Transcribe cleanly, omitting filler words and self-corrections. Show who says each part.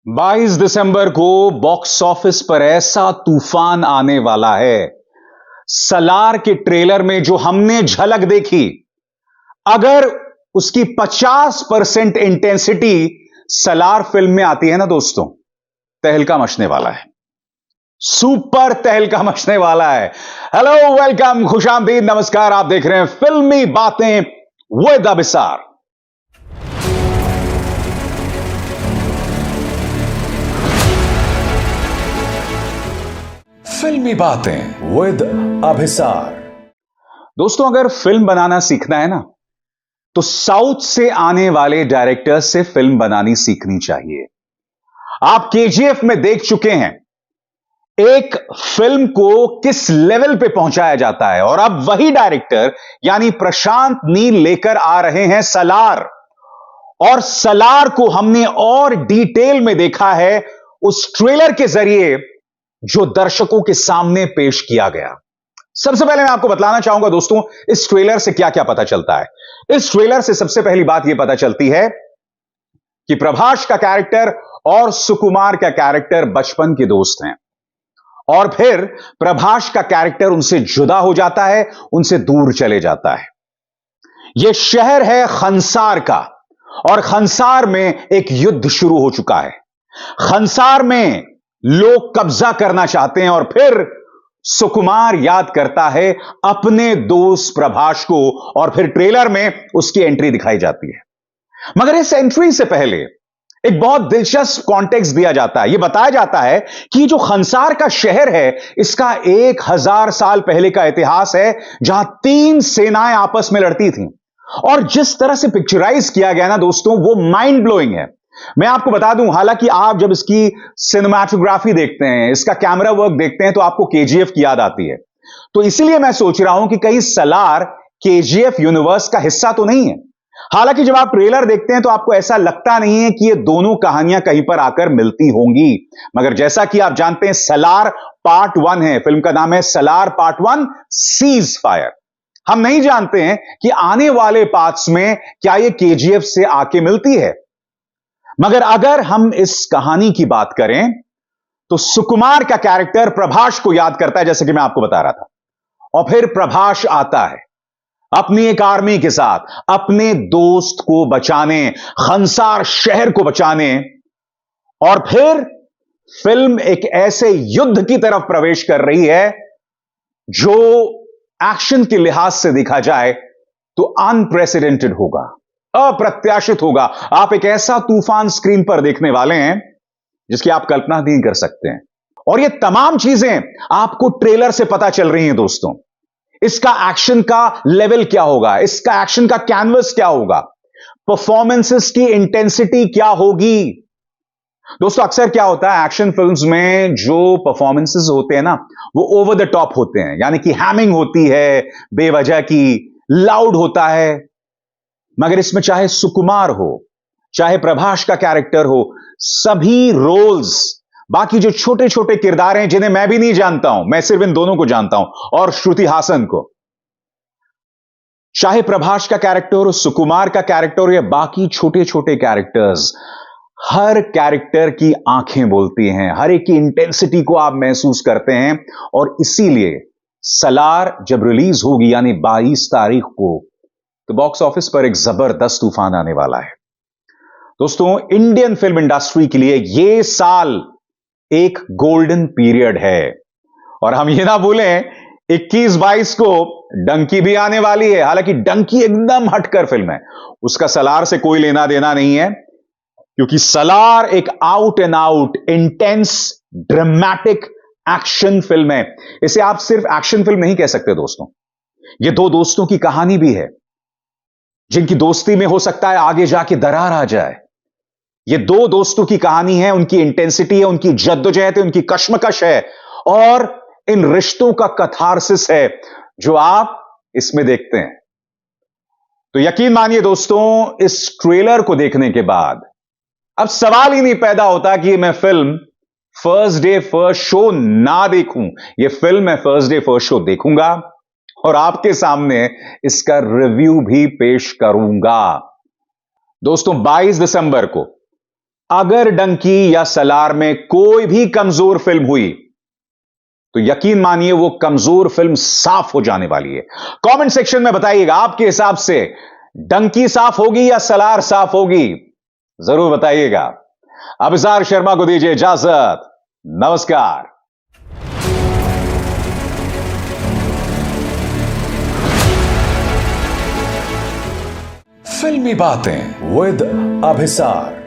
Speaker 1: 22 दिसंबर को box office पर ऐसा तूफान आने वाला है। सलार के ट्रेलर में जो हमने झलक देखी, अगर उसकी 50% इंटेंसिटी सलार फिल्म में आती है ना दोस्तों, तहलका मचने वाला है। सुपर तहलका मचने वाला है। हेलो, वेलकम, खुशामदीद, नमस्कार। आप देख रहे हैं फिल्मी बातें विद अभिसार। फिल्मी बातें विद अभिसार। दोस्तों, अगर फिल्म बनाना सीखना है ना, तो साउथ से आने वाले डायरेक्टर से फिल्म बनानी सीखनी चाहिए। आप केजीएफ में देख चुके हैं एक फिल्म को किस लेवल पे पहुंचाया जाता है, और अब वही डायरेक्टर यानी प्रशांत नील लेकर आ रहे हैं सलार। और सलार को हमने और डिटेल में देखा है उस ट्रेलर के जरिए जो दर्शकों के सामने पेश किया गया। सबसे पहले मैं आपको बतलाना चाहूंगा दोस्तों, इस ट्रेलर से क्या क्या पता चलता है। इस ट्रेलर से सबसे पहली बात यह पता चलती है कि प्रभास का कैरेक्टर और सुकुमार का कैरेक्टर बचपन के दोस्त हैं, और फिर प्रभास का कैरेक्टर उनसे जुदा हो जाता है, उनसे दूर चले जाता है। यह शहर है खंसार का, और खंसार में एक युद्ध शुरू हो चुका है। खंसार में लोग कब्जा करना चाहते हैं, और फिर सुकुमार याद करता है अपने दोस्त प्रभास को, और फिर ट्रेलर में उसकी एंट्री दिखाई जाती है। मगर इस एंट्री से पहले एक बहुत दिलचस्प कॉन्टेक्स्ट दिया जाता है। यह बताया जाता है कि जो खंसार का शहर है, इसका 1000 साल पहले का इतिहास है, जहां 3 सेनाएं आपस में लड़ती थीं। और जिस तरह से पिक्चराइज किया गया ना दोस्तों, वो माइंड ब्लोइंग है। मैं आपको बता दूं, हालांकि आप जब इसकी सिनेमैटोग्राफी देखते हैं, इसका कैमरा वर्क देखते हैं, तो आपको केजीएफ की याद आती है। तो इसलिए मैं सोच रहा हूं कि कहीं सलार केजीएफ यूनिवर्स का हिस्सा तो नहीं है। हालांकि जब आप ट्रेलर देखते हैं तो आपको ऐसा लगता नहीं है कि ये दोनों कहानियां कहीं पर आकर मिलती होंगी। मगर जैसा कि आप जानते हैं, सलार पार्ट 1 है, फिल्म का नाम है सलार पार्ट 1 सीज फायर। हम नहीं जानते हैं कि आने वाले पार्ट्स में क्या ये केजीएफ से आके मिलती है। मगर अगर हम इस कहानी की बात करें, तो सुकुमार का कैरेक्टर प्रभास को याद करता है, जैसे कि मैं आपको बता रहा था। और फिर प्रभास आता है अपनी एक आर्मी के साथ अपने दोस्त को बचाने, खंसार शहर को बचाने। और फिर फिल्म एक ऐसे युद्ध की तरफ प्रवेश कर रही है जो एक्शन के लिहाज से देखा जाए तो अनप्रेसिडेंटेड होगा, अप्रत्याशित होगा। आप एक ऐसा तूफान स्क्रीन पर देखने वाले हैं जिसकी आप कल्पना नहीं कर सकते हैं। और ये तमाम चीजें आपको ट्रेलर से पता चल रही हैं दोस्तों। इसका एक्शन का लेवल क्या होगा, इसका एक्शन का कैनवस क्या होगा, परफॉर्मेंसेस की इंटेंसिटी क्या होगी। दोस्तों, अक्सर क्या होता है एक्शन फिल्म्स में, जो परफॉर्मेंसेस होते हैं ना, वो ओवर द टॉप होते हैं, यानी कि हैमिंग होती है बेवजह की, लाउड होता है। मगर इसमें चाहे सुकुमार हो, चाहे प्रभास का कैरेक्टर हो, सभी रोल्स, बाकी जो छोटे छोटे किरदार हैं जिन्हें मैं भी नहीं जानता हूं, मैं सिर्फ इन दोनों को जानता हूं, और श्रुति हासन को, चाहे प्रभास का कैरेक्टर हो, सुकुमार का कैरेक्टर हो, या बाकी छोटे छोटे कैरेक्टर्स, हर कैरेक्टर की आंखें बोलती हैं, हर एक की इंटेंसिटी को आप महसूस करते हैं। और इसीलिए सलार जब रिलीज होगी, यानी 22 तारीख को, तो बॉक्स ऑफिस पर एक जबरदस्त तूफान आने वाला है। दोस्तों, इंडियन फिल्म इंडस्ट्री के लिए यह साल एक गोल्डन पीरियड है। और हम ये ना भूलें, 21-22 को डंकी भी आने वाली है। हालांकि डंकी एकदम हटकर फिल्म है, उसका सलार से कोई लेना देना नहीं है, क्योंकि सलार एक out and out intense dramatic action film है। इसे आप सिर्फ एक्शन फिल्म नहीं कह सकते दोस्तों, यह दो दोस्तों की कहानी भी है, जिनकी दोस्ती में हो सकता है आगे जाके दरार आ जाए। ये दो दोस्तों की कहानी है, उनकी इंटेंसिटी है, उनकी जद्दोजहद है, उनकी कश्मकश है, और इन रिश्तों का कथारसिस है जो आप इसमें देखते हैं। तो यकीन मानिए दोस्तों, इस ट्रेलर को देखने के बाद अब सवाल ही नहीं पैदा होता कि मैं film first day first show ना देखूं। यह फिल्म मैं फर्स्ट डे फर्स्ट शो देखूंगा, और आपके सामने इसका रिव्यू भी पेश करूंगा। दोस्तों, 22 दिसंबर को अगर डंकी या सलार में कोई भी कमजोर फिल्म हुई तो यकीन मानिए वो कमजोर फिल्म साफ हो जाने वाली है। कमेंट सेक्शन में बताइएगा आपके हिसाब से डंकी साफ होगी या सलार साफ होगी, जरूर बताइएगा। अभिसार शर्मा को दीजिए इजाजत। नमस्कार। फिल्मी बातें विद अभिसार।